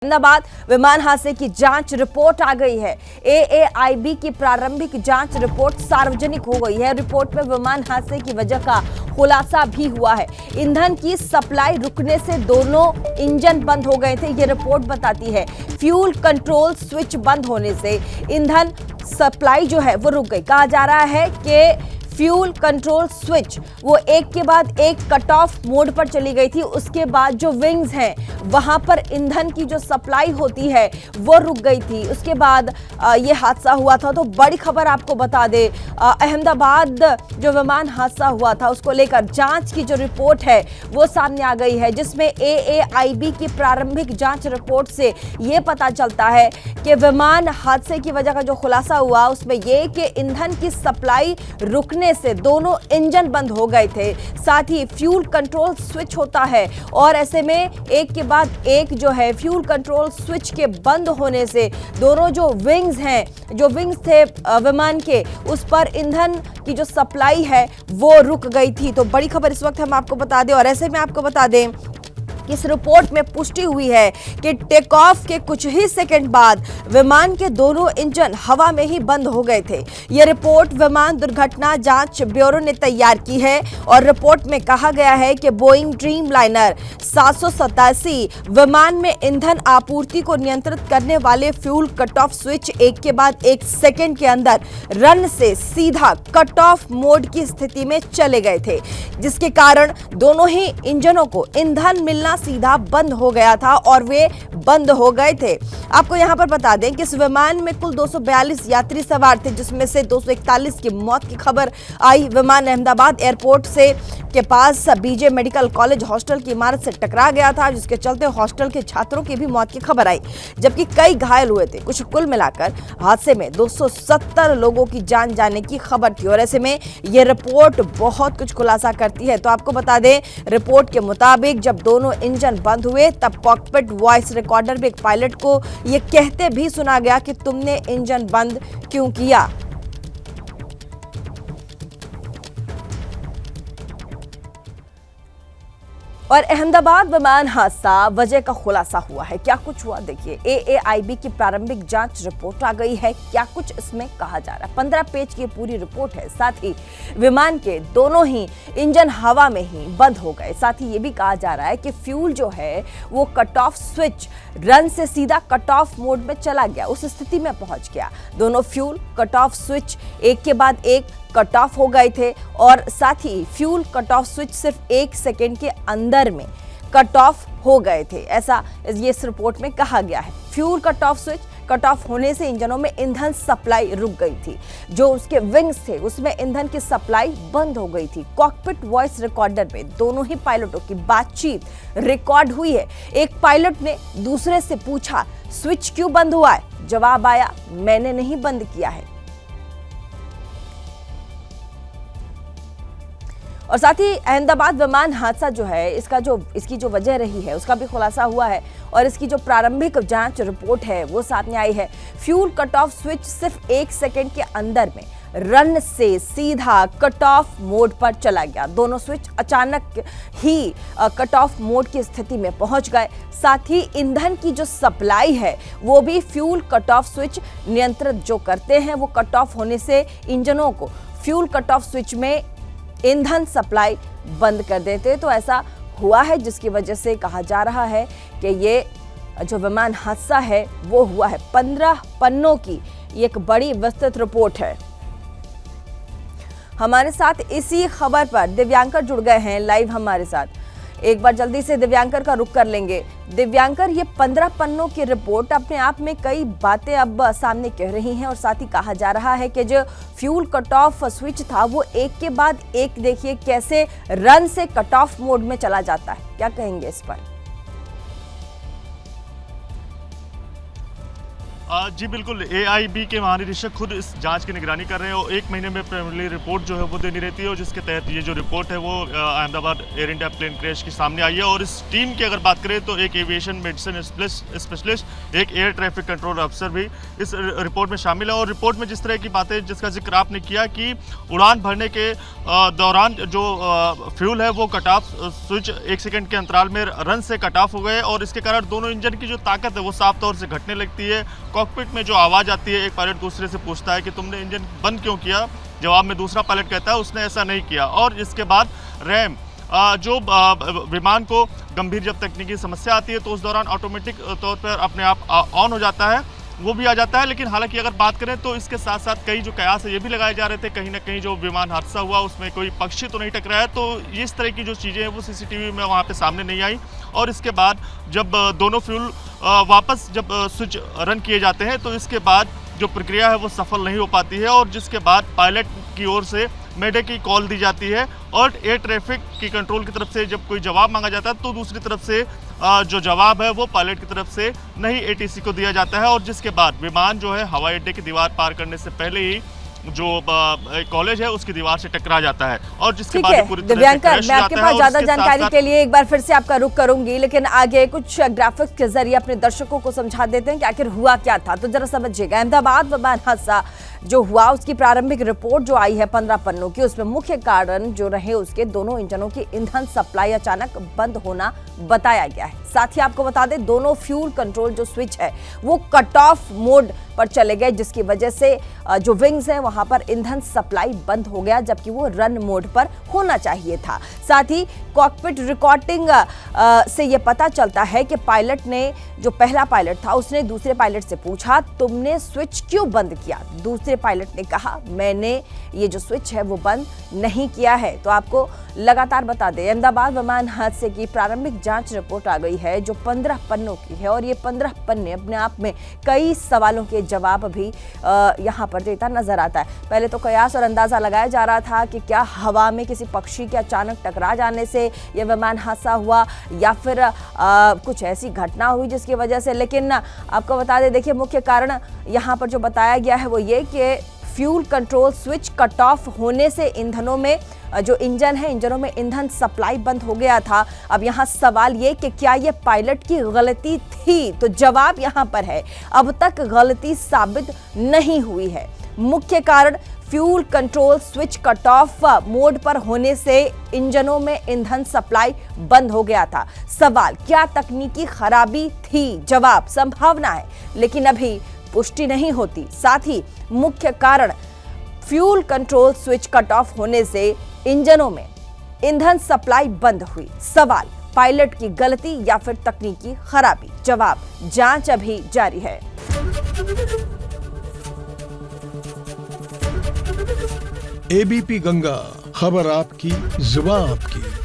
अहमदाबाद विमान हादसे की जांच रिपोर्ट आ गई है। एएआईबी की प्रारंभिक जांच रिपोर्ट सार्वजनिक हो गई है। रिपोर्ट में विमान हादसे की वजह का खुलासा भी हुआ है। ईंधन की सप्लाई रुकने से दोनों इंजन बंद हो गए थे, ये रिपोर्ट बताती है। फ्यूल कंट्रोल स्विच बंद होने से ईंधन सप्लाई जो है वो रुक गई। कहा जा रहा है कि फ्यूल कंट्रोल स्विच वो एक के बाद एक कट ऑफ मोड पर चली गई थी। उसके बाद जो विंग्स हैं वहां पर ईंधन की जो सप्लाई होती है वो रुक गई थी। उसके बाद ये हादसा हुआ था। तो बड़ी खबर आपको बता दे, अहमदाबाद जो विमान हादसा हुआ था उसको लेकर जांच की जो रिपोर्ट है वो सामने आ गई है, जिसमें एएआईबी की प्रारंभिक जांच रिपोर्ट से ये पता चलता है कि विमान हादसे की वजह का जो खुलासा हुआ उसमें ये कि ईंधन की सप्लाई रुकने से दोनों इंजन बंद हो गए थे। साथ ही फ्यूल कंट्रोल स्विच होता है और ऐसे में एक के बाद एक जो है फ्यूल कंट्रोल स्विच के बंद होने से दोनों जो विंग्स थे विमान के, उस पर ईंधन की जो सप्लाई है वो रुक गई थी। तो बड़ी खबर इस वक्त हम आपको बता दें और ऐसे में आपको बता दें इस रिपोर्ट में पुष्टि हुई है कि टेक ऑफ के कुछ ही सेकंड बाद विमान के दोनों इंजन हवा में ही बंद हो गए थे। यह रिपोर्ट विमान दुर्घटना जांच ब्यूरो ने तैयार की है और रिपोर्ट में कहा गया है कि बोइंग ड्रीमलाइनर 787 विमान में ईंधन आपूर्ति को नियंत्रित करने वाले फ्यूल कट ऑफ स्विच एक के बाद एक सेकंड के अंदर रन से सीधा कट ऑफ मोड की स्थिति में चले गए थे, जिसके कारण दोनों ही इंजनों को ईंधन मिलना सीधा बंद हो गया था और वे बंद हो गए थे। आपको यहां पर बता दें कि इस विमान में कुल 242 यात्री सवार थे, जिसमें से 241 की मौत की खबर आई। विमान अहमदाबाद एयरपोर्ट से के पास बीजे मेडिकल कॉलेज हॉस्टल की इमारत से टकरा गया था, जिसके चलते हॉस्टल के छात्रों की भी मौत की खबर आई, जबकि कई घायल हुए थे। कुल मिलाकर हादसे में 270 लोगों की जान जाने की खबर थी और ऐसे में यह रिपोर्ट बहुत कुछ खुलासा करती है। तो आपको बता दें, रिपोर्ट के मुताबिक जब दोनों इंजन बंद हुए तब कॉकपिट वॉइस रिकॉर्डर में एक पायलट को यह कहते भी सुना गया कि तुमने इंजन बंद क्यों किया। और अहमदाबाद विमान हादसा वजह का खुलासा हुआ है। क्या कुछ हुआ देखिए। एएआईबी की प्रारंभिक जांच रिपोर्ट आ गई है। क्या कुछ इसमें कहा जा रहा है। 15 पेज की पूरी रिपोर्ट है। साथ ही विमान के दोनों ही इंजन हवा में ही बंद हो गए। साथ ही ये भी कहा जा रहा है कि फ्यूल जो है वो कट ऑफ स्विच रन से सीधा कट ऑफ मोड में चला गया, उस स्थिति में पहुंच गया। दोनों फ्यूल कट ऑफ स्विच एक के बाद एक कट ऑफ हो गए थे और साथ ही फ्यूल कट ऑफ स्विच सिर्फ एक सेकेंड के अंदर में कट ऑफ हो गए थे, ऐसा ये इस रिपोर्ट में कहा गया है। Fuel cut off switch cut off होने से इंजनों में ईंधन सप्लाई रुक गई थी। जो उसके विंग्स थे उसमें ईंधन की सप्लाई बंद हो गई थी। कॉकपिट वॉइस रिकॉर्डर में दोनों ही पायलटों की बातचीत रिकॉर्ड हुई है। एक पायलट ने दूसरे से पूछा, स्विच क्यों बंद हुआ है? जवाब आया, मैंने नहीं बंद किया है। और साथ ही अहमदाबाद विमान हादसा जो है इसकी जो वजह रही है उसका भी खुलासा हुआ है और इसकी जो प्रारंभिक जांच रिपोर्ट है वो सामने आई है। फ्यूल कट ऑफ स्विच सिर्फ एक सेकंड के अंदर में रन से सीधा कट ऑफ मोड पर चला गया। दोनों स्विच अचानक ही कट ऑफ मोड की स्थिति में पहुंच गए। साथ ही ईंधन की जो सप्लाई है वो भी फ्यूल कट ऑफ स्विच नियंत्रित जो करते हैं वो कट ऑफ होने से इंजनों को फ्यूल कट ऑफ स्विच में ईंधन सप्लाई बंद कर देते। तो ऐसा हुआ है, जिसकी वजह से कहा जा रहा है कि ये जो विमान हादसा है वो हुआ है। 15 पन्नों की एक बड़ी विस्तृत रिपोर्ट है। हमारे साथ इसी खबर पर दिव्यांकर जुड़ गए हैं लाइव हमारे साथ। एक बार जल्दी से दिव्यांकर का रुख कर लेंगे। दिव्यांकर, ये 15 पन्नों की रिपोर्ट अपने आप में कई बातें अब सामने कह रही हैं और साथ ही कहा जा रहा है कि जो फ्यूल कट ऑफ स्विच था वो एक के बाद एक देखिए कैसे रन से कट ऑफ मोड में चला जाता है। क्या कहेंगे इस पर? जी बिल्कुल, एआईबी के महानिदेशक खुद इस जांच की निगरानी कर रहे हैं और 1 महीने में प्राइमरी रिपोर्ट जो है वो देनी रहती है और जिसके तहत ये जो रिपोर्ट है वो Ahmedabad Air India plane crash की सामने आई है। और इस टीम की अगर बात करें तो एक एविएशन मेडिसिन स्पेशलिस्ट, एक एयर ट्रैफिक कंट्रोल अफसर भी इस रिपोर्ट में शामिल है। और रिपोर्ट में जिस तरह की बातें जिसका जिक्र आपने किया कि उड़ान भरने के दौरान जो फ्यूल है वो कट ऑफ स्विच 1 सेकंड के अंतराल में रन से कट ऑफ हो गए और इसके कारण दोनों इंजन की जो ताकत है वो साफ तौर से घटने लगती है। कॉकपिट में जो आवाज़ आती है, एक पायलट दूसरे से पूछता है कि तुमने इंजन बंद क्यों किया, जवाब में दूसरा पायलट कहता है उसने ऐसा नहीं किया। और इसके बाद रैम जो विमान को गंभीर जब तकनीकी समस्या आती है तो उस दौरान ऑटोमेटिक तौर पर अपने आप ऑन हो जाता है, वो भी आ जाता है। लेकिन हालांकि अगर बात करें तो इसके साथ साथ कई जो कयास है ये भी लगाए जा रहे थे, कहीं ना कहीं जो विमान हादसा हुआ उसमें कोई पक्षी तो नहीं टकराया। तो इस तरह की जो चीज़ें हैं वो सीसीटीवी में वहाँ पे सामने नहीं आई। और इसके बाद जब दोनों फ्यूल वापस जब स्विच रन किए जाते हैं तो इसके बाद जो प्रक्रिया है वो सफल नहीं हो पाती है और जिसके बाद पायलट की ओर से मेडे की कॉल दी जाती है और एयर ट्रैफिक की कंट्रोल की तरफ से जब कोई जवाब मांगा जाता है तो दूसरी तरफ से जो जवाब है वो पायलट की तरफ से नहीं एटीसी को दिया जाता है। और जिसके बाद विमान जो है हवाई अड्डे की दीवार पार करने से पहले ही जो कॉलेज है उसकी दीवार से टकरा जाता है और जिसके बाद पूरी तरह से दिव्यांकर, मैं आपके पास ज्यादा जानकारी के लिए एक बार फिर से आपका रुख करूंगी, लेकिन आगे कुछ ग्राफिक्स के जरिए अपने दर्शकों को समझा देते हैं कि आखिर हुआ क्या था। तो जरा समझिएगा, अहमदाबाद विमान हादसा जो हुआ उसकी प्रारंभिक रिपोर्ट जो आई है 15 पन्नों की, उसमें मुख्य कारण जो रहे उसके दोनों इंजनों की ईंधन सप्लाई अचानक बंद होना बताया गया है। साथ ही आपको बता दें दोनों फ्यूल कंट्रोल जो स्विच है वो कट ऑफ मोड पर चले गए, जिसकी वजह से जो विंग्स है वहां पर ईंधन सप्लाई बंद हो गया जबकि वो रन मोड पर होना चाहिए था। साथ ही कॉकपिट रिकॉर्डिंग से ये पता चलता है कि पायलट ने, जो पहला पायलट था उसने दूसरे पायलट से पूछा तुमने स्विच क्यों बंद किया। दूसरे पायलट ने कहा मैंने ये जो स्विच है वो बंद नहीं किया है। तो आपको लगातार बता दें अहमदाबाद विमान हादसे की प्रारंभिक जांच रिपोर्ट आ गई है जो 15 पन्नों की है और ये 15 पन्ने अपने आप में कई सवालों के जवाब भी यहाँ पर देता नजर आता है। पहले तो कयास और अंदाजा लगाया जा रहा था कि क्या हवा में किसी पक्षी के अचानक टकरा जाने से यह विमान हादसा हुआ या फिर कुछ ऐसी घटना हुई जिसकी वजह से, लेकिन आपको बता दें देखिए मुख्य कारण यहाँ पर जो बताया गया है वो ये कि fuel control switch cut off होने से ईंधनों में जो इंजन है इंजनों में ईंधन सप्लाई बंद हो गया था। अब यहाँ सवाल ये कि क्या ये पायलट की गलती थी, तो जवाब यहाँ पर है अब तक गलती साबित नहीं हुई है। मुख्य कारण fuel control switch cut off mode पर होने से इंजनों में ईंधन सप्लाई बंद हो गया था। सवाल क्या तकनीकी खराबी थी, जवाब संभावना है लेकिन अभी पुष्टि नहीं होती। साथ ही मुख्य कारण fuel control switch cut off होने से इंजनों में ईंधन सप्लाई बंद हुई। सवाल पायलट की गलती या फिर तकनीकी खराबी, जवाब जांच अभी जारी है। एबीपी गंगा, खबर आपकी, जुबान आपकी।